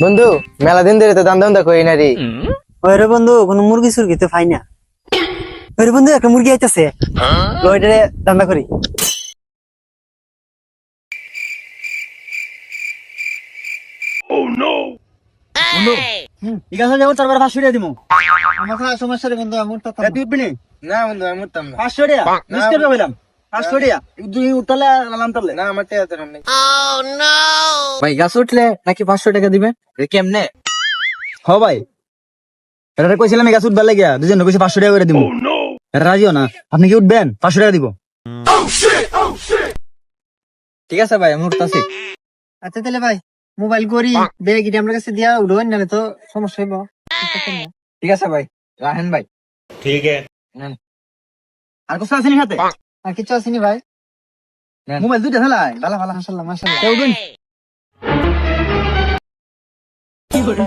বন্ধু মেলা দিন ধরে তো দান্দা করি না রে। ওরে বন্ধু কোন মুরগি সুরগি তো পাই না। ওরে বন্ধু একটা মুরগি আইতাছে, ওইটারে দান্দা করি। বন্ধু ঠিক আছে, যেমন 4-500 টাকা দিমু। আমার খাওয়ার সমস্যা রে বন্ধু, আমার তো তুই উঠবি নি? না বন্ধু আমি উঠতাম না। 500 টাকা মিস করে বললাম। 500 টাকা তুই উঠলে আলাম তাহলে না আমার টাকা তো নেই। ভাই। গাছ উঠলে নাকি 500 টাকা দিবে? কেমনে? হ ভাই, এটা কইছিলাম গাছ উঠবার লাগিয়া, দুজন কইছে 500 টাকা করে দিব। এটা রাজিও না। আপনি কি উঠবেন? 500 টাকা দিব। ঠিক আছে ভাই আমি উঠতাছি। আচ্ছা তাহলে ভাই মোবাইল করি, ব্যাগ এটা আমার কাছে দিয়া উঠবেন, না তো সমস্যা হইব। ঠিক আছে ভাই রাহেন ভাই। ठीक है। আর কিছু আসেনি সাথে? আর কিছু আসেনি ভাই? মোবাইল দুইটা ফেলাই ভালো ভালো, মাশাআল্লাহ মাশাআল্লাহ। কেউ উঠবেন? কি করে?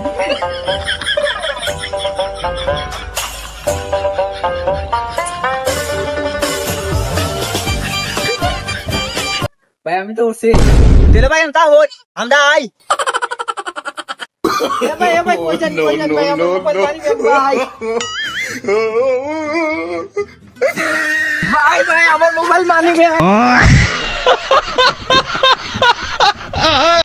ভাই আমি তো উঠছি। তেলে ভাই তা হই আমরা আই। এ ভাই কই যান ভাই, আমার মোবাইল মারি ভাই। ভাই ভাই আমার মোবাইল মানি